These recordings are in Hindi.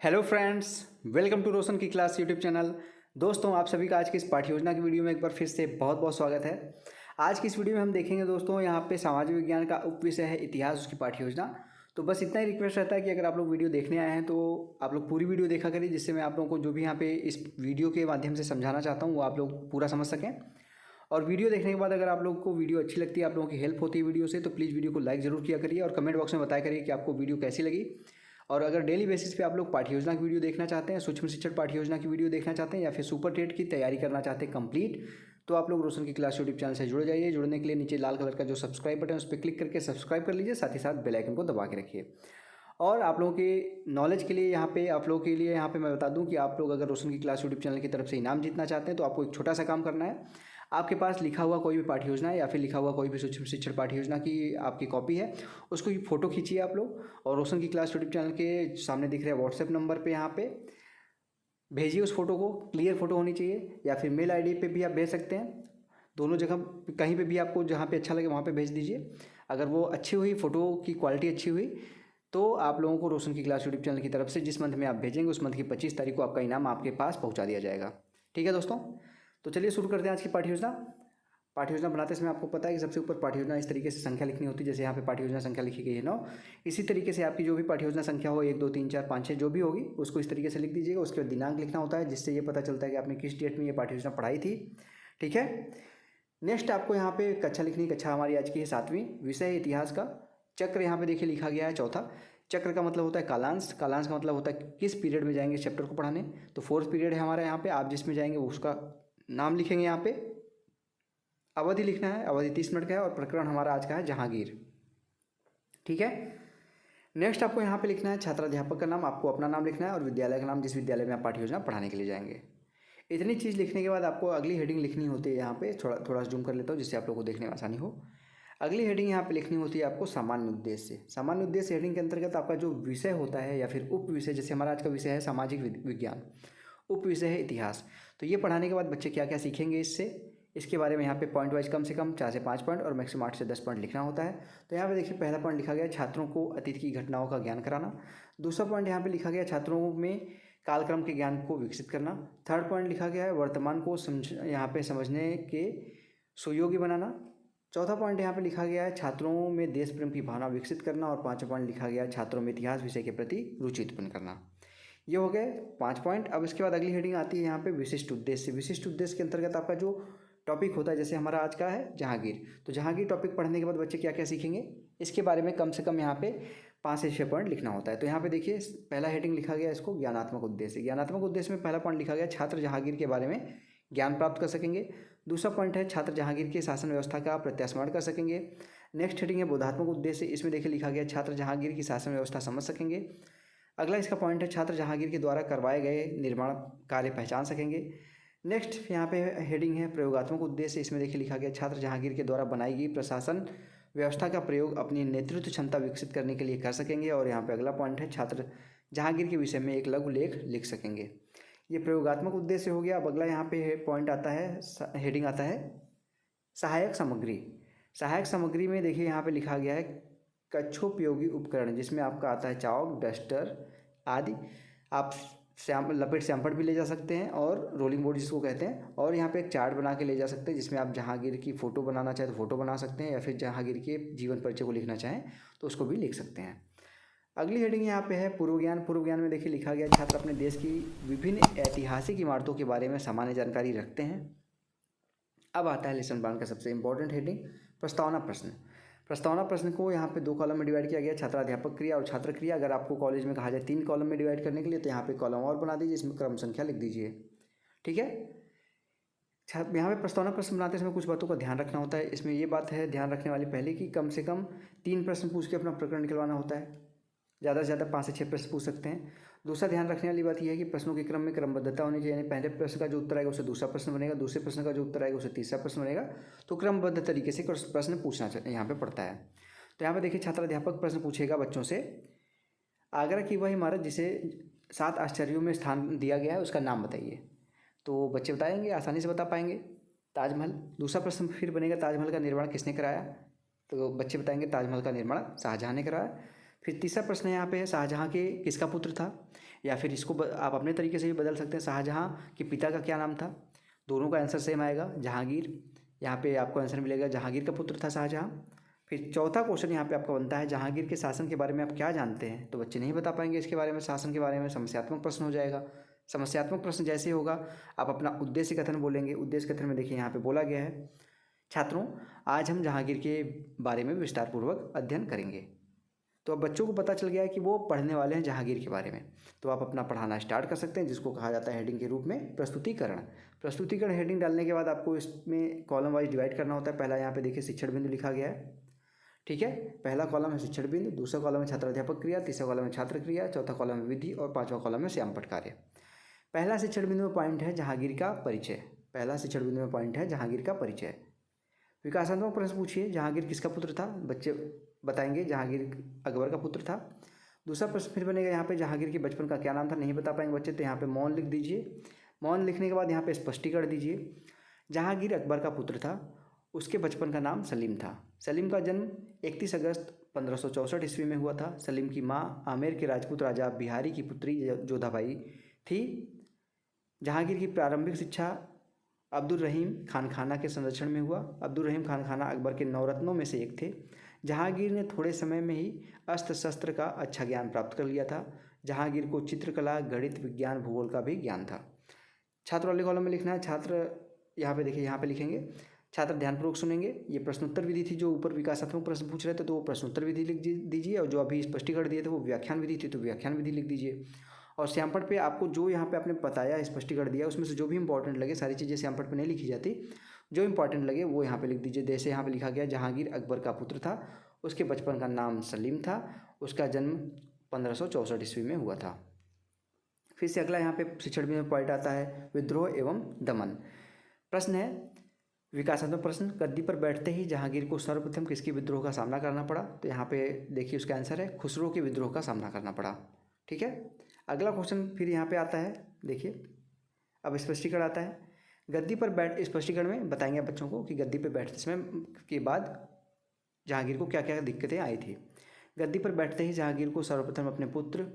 हेलो फ्रेंड्स, वेलकम टू रोशन की क्लास यूट्यूब चैनल। दोस्तों, आप सभी का आज की इस पाठ्य योजना की वीडियो में एक बार फिर से बहुत बहुत स्वागत है। आज की इस वीडियो में हम देखेंगे दोस्तों, यहाँ पे सामाजिक विज्ञान का उप विषय है इतिहास, उसकी पाठ्य योजना। तो बस इतना ही रिक्वेस्ट रहता है कि अगर आप लोग वीडियो देखने आए हैं तो आप लोग पूरी वीडियो देखा करिए, जिससे मैं आप लोगों को जो भी यहाँ पे इस वीडियो के माध्यम से समझाना चाहता हूँ वो आप लोग पूरा समझ सकें। और वीडियो देखने के बाद अगर आप लोगों को वीडियो अच्छी लगती है, आप लोगों की हेल्प होती है वीडियो से, तो प्लीज़ वीडियो को लाइक ज़रूर किया करिए और कमेंट बॉक्स में बताया करिए कि आपको वीडियो कैसी लगी। और अगर डेली बेसिस पे आप लोग पाठ्य योजना की वीडियो देखना चाहते हैं, सूक्ष्म शिक्षण पाठ्य योजना की वीडियो देखना चाहते हैं, या फिर सुपर टेट की तैयारी करना चाहते हैं कंप्लीट, तो आप लोग रोशन की क्लास यूट्यूब चैनल से जुड़ जाइए। जुड़ने के लिए नीचे लाल कलर का जो सब्सक्राइब बटन है उस पर क्लिक करके सब्सक्राइब कर लीजिए, साथ ही साथ बेल आइकन को दबा के रखिए। और आप लोगों के नॉलेज के लिए आप लोगों के लिए यहाँ पे मैं बता दूं कि आप लोग अगर रोशन की क्लास यूट्यूब चैनल की तरफ से इनाम जीतना चाहते हैं तो आपको एक छोटा सा काम करना है। आपके पास लिखा हुआ कोई भी पाठ्य योजना है या फिर लिखा हुआ कोई भी सूक्ष्म शिक्षण पाठ्य योजना की आपकी कॉपी है, उसको फ़ोटो खींचिए आप लोग और रोशन की क्लास यूट्यूब चैनल के सामने दिख रहे व्हाट्सएप नंबर पे यहाँ पे भेजिए उस फोटो को। क्लियर फोटो होनी चाहिए, या फिर मेल आईडी पे भी आप भेज सकते हैं। दोनों जगह कहीं पे भी आपको जहाँ पे अच्छा लगे वहाँ पे भेज दीजिए। अगर वो अच्छी हुई, फ़ोटो की क्वालिटी अच्छी हुई, तो आप लोगों को रोशन की क्लास यूट्यूब चैनल की तरफ से जिस मंथ में आप भेजेंगे उस मंथ की 25 तारीख को आपका इनाम आपके पास पहुँचा दिया जाएगा। ठीक है दोस्तों, तो चलिए शुरू करते हैं आज की पाठ्य योजना। पाठ्य योजना बनाते समय आपको पता है कि सबसे ऊपर पाठ्य योजना इस तरीके से संख्या लिखनी होती है, जैसे यहाँ पे पाठ्य योजना संख्या लिखी गई है 9। इसी तरीके से आपकी जो भी पाठ्य योजना संख्या हो 1 2 3 4 5 6 जो भी होगी उसको इस तरीके से लिख दीजिएगा। उसके बाद दिनांक लिखना होता है, जिससे ये पता चलता है कि आपने किस डेट में ये पाठ्य योजना पढ़ाई थी। ठीक है, नेक्स्ट आपको यहाँ पे कक्षा लिखनी। कक्षा हमारी आज की है 7वीं, विषय है इतिहास का। चक्र यहाँ पे देखिए लिखा गया है चौथा। चक्र का मतलब होता है कालांश। कालांश का मतलब होता है किस पीरियड में जाएंगे इस चैप्टर को पढ़ाने। तो 4th पीरियड है हमारा यहाँ पे। आप जिसमें जाएंगे उसका नाम लिखेंगे यहाँ पे। अवधि लिखना है, अवधि 30 मिनट का है और प्रकरण हमारा आज का है जहांगीर। ठीक है, नेक्स्ट आपको यहाँ पे लिखना है छात्राध्यापक का नाम, आपको अपना नाम लिखना है और विद्यालय का नाम, जिस विद्यालय में आप पाठ्य योजना पढ़ाने के लिए जाएंगे। इतनी चीज़ लिखने के बाद आपको अगली हेडिंग लिखनी होती है। यहाँ पे थोड़ा जूम कर लेता हूँ जिससे आप लोगों को देखने में आसानी हो। अगली हेडिंग यहाँ पे लिखनी होती है आपको सामान्य उद्देश्य। सामान्य उद्देश्य हेडिंग के अंतर्गत आपका जो विषय होता है या फिर उप विषय, जैसे हमारा आज का विषय है सामाजिक विज्ञान, उप विषय है इतिहास। तो ये पढ़ाने के बाद बच्चे क्या क्या सीखेंगे इसके बारे में यहाँ पे पॉइंट वाइज कम से कम 4 से 5 पॉइंट और मैक्सिमम 8 से 10 पॉइंट लिखना होता है। तो यहाँ पे देखिए पहला पॉइंट लिखा गया छात्रों को अतीत की घटनाओं का ज्ञान कराना। दूसरा पॉइंट यहाँ पे लिखा गया छात्रों में कालक्रम के ज्ञान को विकसित करना। थर्ड पॉइंट लिखा गया है वर्तमान को यहाँ पे समझने के सुयोग्य बनाना। चौथा पॉइंट यहाँ पे लिखा गया है छात्रों में देश प्रेम की भावना विकसित करना। और पाँचवा पॉइंट लिखा गया है छात्रों में इतिहास विषय के प्रति रुचि उत्पन्न करना। ये हो गए 5 पॉइंट। अब इसके बाद अगली हेडिंग आती है यहाँ पे विशिष्ट उद्देश्य। विशिष्ट उद्देश्य के अंतर्गत आपका जो टॉपिक होता है, जैसे हमारा आज का है जहांगीर, तो जहांगीर टॉपिक पढ़ने के बाद बच्चे क्या क्या सीखेंगे इसके बारे में कम से कम यहाँ पे 5 से 6 पॉइंट लिखना होता है। तो यहाँ पे देखिए पहला हेडिंग लिखा गया इसको ज्ञानात्मक उद्देश्य। ज्ञानात्मक उद्देश्य में पहला पॉइंट लिखा गया छात्र जहांगीर के बारे में ज्ञान प्राप्त कर सकेंगे। दूसरा पॉइंट है छात्र जहांगीर के शासन व्यवस्था का प्रत्यास्मरण कर सकेंगे। नेक्स्ट हेडिंग है बोधात्मक उद्देश्य। इसमें देखिए लिखा गया छात्र जहांगीर की शासन व्यवस्था समझ सकेंगे। अगला इसका पॉइंट है छात्र जहांगीर के द्वारा करवाए गए निर्माण कार्य पहचान सकेंगे। नेक्स्ट यहाँ पे हेडिंग है प्रयोगात्मक उद्देश्य। इसमें देखिए लिखा गया छात्र जहांगीर के द्वारा बनाई गई प्रशासन व्यवस्था का प्रयोग अपनी नेतृत्व क्षमता विकसित करने के लिए कर सकेंगे। और यहाँ पे अगला पॉइंट है छात्र जहांगीर के विषय में एक लघु लेख लिख सकेंगे। ये प्रयोगात्मक उद्देश्य हो गया। अब अगला यहाँ पे पॉइंट आता है, हेडिंग आता है सहायक सामग्री। सहायक सामग्री में देखिए यहाँ पे लिखा गया है कक्षोपयोगी उपकरण, जिसमें आपका आता है चाक, डस्टर आदि। आप लपेट सैंपल भी ले जा सकते हैं और रोलिंग बोर्ड जिसको कहते हैं। और यहाँ पे एक चार्ट बना के ले जा सकते हैं, जिसमें आप जहांगीर की फ़ोटो बनाना चाहें तो फ़ोटो बना सकते हैं, या फिर जहांगीर के जीवन परिचय को लिखना चाहें तो उसको भी लिख सकते हैं। अगली हेडिंग यहाँ पे है पूर्व ज्ञान। पूर्व ज्ञान में देखिए लिखा गया छात्र अपने देश की विभिन्न ऐतिहासिक इमारतों के बारे में सामान्य जानकारी रखते हैं। अब आता है लेसन 1 का सबसे इंपॉर्टेंट हेडिंग प्रस्तावना प्रश्न। प्रस्तावना प्रश्न को यहाँ पे 2 कॉलम में डिवाइड किया गया, छात्राध्यापक क्रिया और छात्र क्रिया। अगर आपको कॉलेज में कहा जाए 3 कॉलम में डिवाइड करने के लिए तो यहाँ पे कॉलम और बना दीजिए, इसमें क्रम संख्या लिख दीजिए। ठीक है, यहाँ पे प्रस्तावना प्रश्न बनाते समय कुछ बातों का ध्यान रखना होता है। इसमें ये बात है ध्यान रखने वाली पहले कि कम से कम 3 प्रश्न पूछ के अपना प्रकरण निकलवाना होता है। ज़्यादा से ज़्यादा 5 से 6 प्रश्न पूछ सकते हैं। दूसरा ध्यान रखने वाली बात यह है कि प्रश्नों के क्रम में क्रमबद्धता होनी चाहिए, यानी पहले प्रश्न का जो उत्तर आएगा उसे दूसरा प्रश्न बनेगा, दूसरे प्रश्न का जो उत्तर आएगा उसे तीसरा प्रश्न बनेगा। तो क्रमबद्ध तरीके से प्रश्न पूछना यहाँ पे पड़ता है। तो यहाँ पे देखिए छात्राध्यापक प्रश्न पूछेगा बच्चों से आगरा की वह इमारत जिसे 7 आश्चर्यों में स्थान दिया गया है उसका नाम बताइए। तो बच्चे बताएंगे, आसानी से बता पाएंगे, ताजमहल। दूसरा प्रश्न फिर बनेगा ताजमहल का निर्माण किसने कराया, तो बच्चे बताएंगे ताजमहल का निर्माण शाहजहाँ ने कराया। फिर तीसरा प्रश्न है यहाँ पे शाहजहाँ के किसका पुत्र था, या फिर इसको आप अपने तरीके से भी बदल सकते हैं, शाहजहाँ के पिता का क्या नाम था। दोनों का आंसर सेम आएगा, जहांगीर। यहाँ पे आपको आंसर मिलेगा जहांगीर का पुत्र था शाहजहाँ। फिर चौथा क्वेश्चन यहाँ पे आपका बनता है जहांगीर के शासन के बारे में आप क्या जानते हैं, तो बच्चे नहीं बता पाएंगे इसके बारे में, शासन के बारे में। समस्यात्मक प्रश्न हो जाएगा। समस्यात्मक प्रश्न जैसे होगा आप अपना उद्देश्य कथन बोलेंगे। उद्देश्य कथन में देखिए यहाँ पे बोला गया है, छात्रों आज हम जहांगीर के बारे में विस्तारपूर्वक अध्ययन करेंगे। तो अब बच्चों को पता चल गया है कि वो पढ़ने वाले हैं जहांगीर के बारे में। तो आप अपना पढ़ाना स्टार्ट कर सकते हैं, जिसको कहा जाता है हेडिंग के रूप में प्रस्तुतिकरण। प्रस्तुतिकरण हेडिंग डालने के बाद आपको इसमें कॉलम वाइज डिवाइड करना होता है। पहला यहाँ पे देखिए शिक्षण बिंदु लिखा गया है, ठीक है। पहला कॉलम है शिक्षण बिंदु, दूसरा कॉलम है छात्राध्यापक क्रिया, तीसरा कॉलम है छात्र क्रिया, चौथा कॉलम है विधि और पांचवा कॉलम है श्यामपट्ट कार्य। पहला शिक्षण बिंदु में पॉइंट है जहांगीर का परिचय। पहला शिक्षण बिंदु में पॉइंट है जहांगीर का परिचय। विकासात्मक प्रश्न पूछिए, जहांगीर किसका पुत्र था, बच्चे बताएंगे जहांगीर अकबर का पुत्र था। दूसरा प्रश्न फिर बनेगा यहाँ पे जहांगीर के बचपन का क्या नाम था, नहीं बता पाएंगे बच्चे, तो यहाँ पे मौन लिख दीजिए। मौन लिखने के बाद यहाँ पे स्पष्टीकरण दीजिए। जहांगीर अकबर का पुत्र था, उसके बचपन का नाम सलीम था। सलीम का जन्म 31 अगस्त 1564 ईस्वी में हुआ था। सलीम की माँ आमेर के राजपूत राजा बिहारी की पुत्री जोधाबाई थी। जहांगीर की प्रारंभिक शिक्षा अब्दुल रहीम खानखाना के संरक्षण में हुआ। अब्दुल रहीम खानखाना अकबर के नवरत्नों में से एक थे। जहांगीर ने थोड़े समय में ही अस्त्र शस्त्र का अच्छा ज्ञान प्राप्त कर लिया था। जहांगीर को चित्रकला, गणित, विज्ञान, भूगोल का भी ज्ञान था। छात्र वाले कॉलम में लिखना है, छात्र यहाँ पे देखिए, यहाँ पे लिखेंगे, छात्र ध्यानपूर्वक सुनेंगे। ये प्रश्नोत्तर विधि थी, जो ऊपर विकासात्मक प्रश्न पूछ रहे थे तो वो प्रश्नोत्तर विधि लिख दीजिए, और जो अभी स्पष्टीकरण दिए थे वो व्याख्यान विधि थी तो व्याख्यान विधि लिख दीजिए। और श्यामपट्ट पे आपको जो यहाँ पे आपने बताया, स्पष्टीकरण दिया, उसमें से जो भी इंपॉर्टेंट लगे, सारी चीज़ें श्यामपट्ट पे नहीं लिखी जाती, जो इंपॉर्टेंट लगे वो यहाँ पे लिख दीजिए। जैसे यहाँ पे लिखा गया जहांगीर अकबर का पुत्र था, उसके बचपन का नाम सलीम था, उसका जन्म 1564 ईस्वी में हुआ था। फिर से अगला यहाँ पे शिक्षण में पॉइंट आता है विद्रोह एवं दमन। प्रश्न है विकासात्मक प्रश्न, गद्दी पर बैठते ही जहांगीर को सर्वप्रथम किसके विद्रोह का सामना करना पड़ा, तो यहाँ पे देखिए उसका आंसर है खुसरो के विद्रोह का सामना करना पड़ा, ठीक है। अगला क्वेश्चन फिर यहाँ पे आता है, देखिए अब स्पष्टीकरण आता है। गद्दी पर बैठ, स्पष्टीकरण में बताएंगे बच्चों को कि गद्दी पर बैठते समय के बाद जहांगीर को क्या क्या दिक्कतें आई थी। गद्दी पर बैठते ही जहांगीर को सर्वप्रथम अपने पुत्र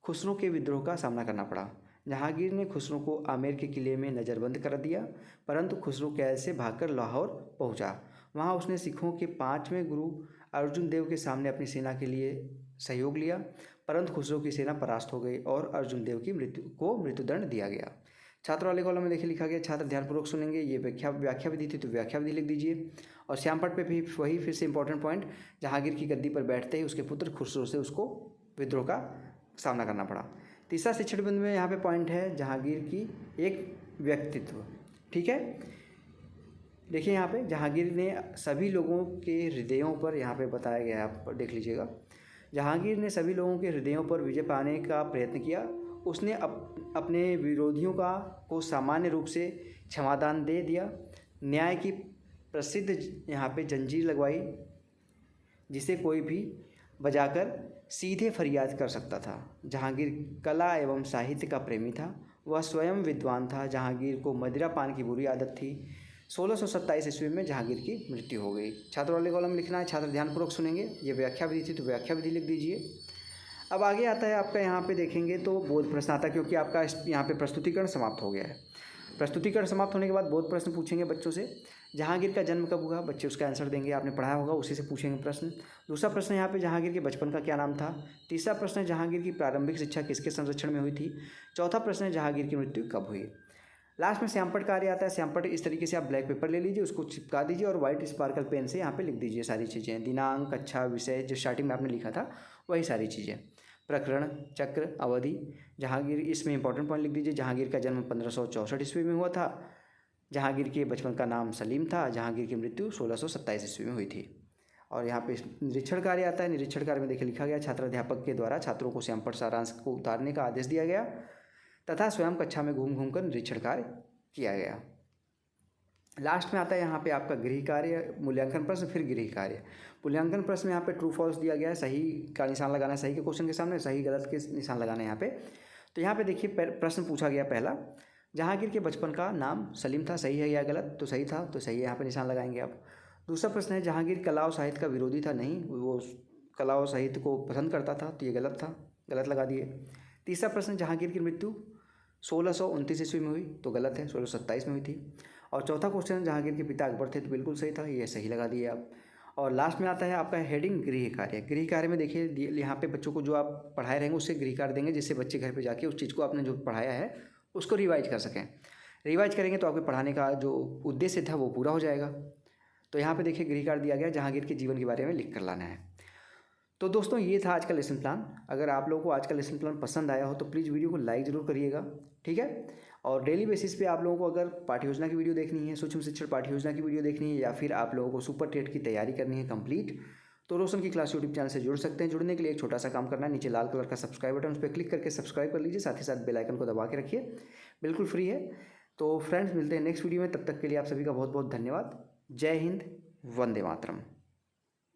खुसरो के विद्रोह का सामना करना पड़ा। जहांगीर ने खुसरो को आमेर के किले में नज़रबंद कर दिया, परंतु खुसरो कैद से भागकर लाहौर पहुंचा। वहां उसने सिखों के 5वें गुरु अर्जुन देव के सामने अपनी सेना के लिए सहयोग लिया, परंतु खुसरो की सेना परास्त हो गई और अर्जुन देव की मृत्युदंड दिया गया। छात्र वाले कॉलम में देखिए लिखा गया, छात्र ध्यानपूर्वक सुनेंगे। ये व्याख्या विधि थी तो व्याख्या विधि लिख दीजिए। और श्यामपट्ट पे भी वही फिर से इंपॉर्टेंट पॉइंट, जहांगीर की गद्दी पर बैठते ही उसके पुत्र खुसरो से उसको विद्रोह का सामना करना पड़ा। तीसरा शिक्षण बिंदु में यहाँ पे पॉइंट है जहांगीर की एक व्यक्तित्व, ठीक है। देखिए यहाँ पे जहांगीर ने सभी लोगों के हृदयों पर, यहाँ पे बताया गया है, आप देख लीजिएगा। जहांगीर ने सभी लोगों के हृदयों पर विजय पाने का प्रयत्न किया। उसने अपने विरोधियों को सामान्य रूप से क्षमादान दे दिया। न्याय की प्रसिद्ध यहाँ पे जंजीर लगवाई, जिसे कोई भी बजाकर सीधे फरियाद कर सकता था। जहांगीर कला एवं साहित्य का प्रेमी था। वह स्वयं विद्वान था। जहांगीर को मदिरा पान की बुरी आदत थी। 1627 ईस्वी में जहांगीर की मृत्यु हो गई। छात्र वाले कॉलम लिखना है, छात्र ध्यानपूर्वक सुनेंगे। ये व्याख्या विधि थी तो व्याख्या विधि लिख दीजिए। अब आगे आता है आपका, यहाँ पे देखेंगे तो बोध प्रश्न आता है, क्योंकि आपका यहाँ पे प्रस्तुतिकरण समाप्त हो गया है। प्रस्तुतिकरण समाप्त होने के बाद बोध प्रश्न पूछेंगे बच्चों से। जहांगीर का जन्म कब हुआ, बच्चे उसका आंसर देंगे, आपने पढ़ाया होगा, उसी से पूछेंगे प्रश्न। दूसरा प्रश्न यहाँ पे जहांगीर के बचपन का क्या नाम था। तीसरा प्रश्न है जहांगीर की प्रारंभिक शिक्षा किसके संरक्षण में हुई थी। चौथा प्रश्न है जहांगीर की मृत्यु कब हुई। लास्ट में श्यामपट्ट कार्य आता है। श्यामपट्ट इस तरीके से आप ब्लैक पेपर ले लीजिए, उसको चिपका दीजिए और व्हाइट स्पार्कल पेन से यहाँ पे लिख दीजिए सारी चीज़ें, दिनांक, कक्षा, विषय, जो स्टार्टिंग में आपने लिखा था वही सारी चीज़ें। प्रकरण, चक्र, अवधि, जहांगीर, इसमें इंपॉर्टेंट पॉइंट लिख दीजिए। जहांगीर का जन्म 1564 ईस्वी में हुआ था। जहांगीर के बचपन का नाम सलीम था। जहांगीर की मृत्यु 1627 ईस्वी में हुई थी। और यहाँ पे निरीक्षण कार्य आता है। निरीक्षण कार्य में देखिए लिखा गया, छात्राध्यापक के द्वारा छात्रों को श्यामपट्ट सारांश को उतारने का आदेश दिया गया तथा स्वयं कक्षा में घूम घूम कर निरीक्षण कार्य किया गया। लास्ट में आता है यहाँ पे आपका गृह कार्य, मूल्यांकन प्रश्न, फिर गृह कार्य। मूल्यांकन प्रश्न में यहाँ पे ट्रू फॉल्स दिया गया है, सही का निशान लगाना है सही के क्वेश्चन के सामने, सही गलत के निशान लगाना है यहाँ पे। तो यहाँ पे देखिए प्रश्न पूछा गया पहला, जहांगीर के बचपन का नाम सलीम था, सही है या गलत, तो सही था तो सही है, यहाँ पे निशान लगाएंगे आप। दूसरा प्रश्न है जहांगीर कला और साहित्य का विरोधी था, नहीं, वो कला और साहित्य को पसंद करता था, तो ये गलत था, गलत लगा दिए। तीसरा प्रश्न, जहांगीर की मृत्यु 1629 ईस्वी में हुई, तो गलत है, 1627 में हुई थी। और चौथा क्वेश्चन, जहांगीर के पिता अकबर थे, तो बिल्कुल सही था, ये सही लगा दिए आप। और लास्ट में आता है आपका हेडिंग गृह कार्य। गृह कार्य में देखिए यहाँ पे बच्चों को जो आप पढ़ाए रहेंगे उससे गृह कार्य देंगे, जिससे बच्चे घर पे जाके उस चीज़ को आपने जो पढ़ाया है उसको रिवाइज कर सकें। रिवाइज करेंगे तो आपके पढ़ाने का जो उद्देश्य था वो पूरा हो जाएगा। तो यहाँ पे देखिए गृह कार्य दिया गया, जहांगीर के जीवन के बारे में लिख कर लाना है। तो दोस्तों ये था आज का लेसन प्लान। अगर आप लोगों को आज का लेसन प्लान पसंद आया हो तो प्लीज़ वीडियो को लाइक ज़रूर करिएगा, ठीक है। और डेली बेसिस पे आप लोगों को अगर पाठ्य योजना की वीडियो देखनी है, सूक्ष्म शिक्षण पाठ्य योजना की वीडियो देखनी है, या फिर आप लोगों को सुपर टेट की तैयारी करनी है कंप्लीट, तो रोशन की क्लास यूट्यूब चैनल से जुड़ सकते हैं। जुड़ने के लिए एक छोटा सा काम करना है, नीचे लाल कलर का सब्सक्राइब बटन, उस पर क्लिक करके सब्सक्राइब कर लीजिए, साथ ही साथ बेल आइकन को दबा के रखिए, बिल्कुल फ्री है। तो फ्रेंड्स मिलते हैं नेक्स्ट वीडियो में, तब तक के लिए आप सभी का बहुत बहुत धन्यवाद। जय हिंद, वंदे मातरम।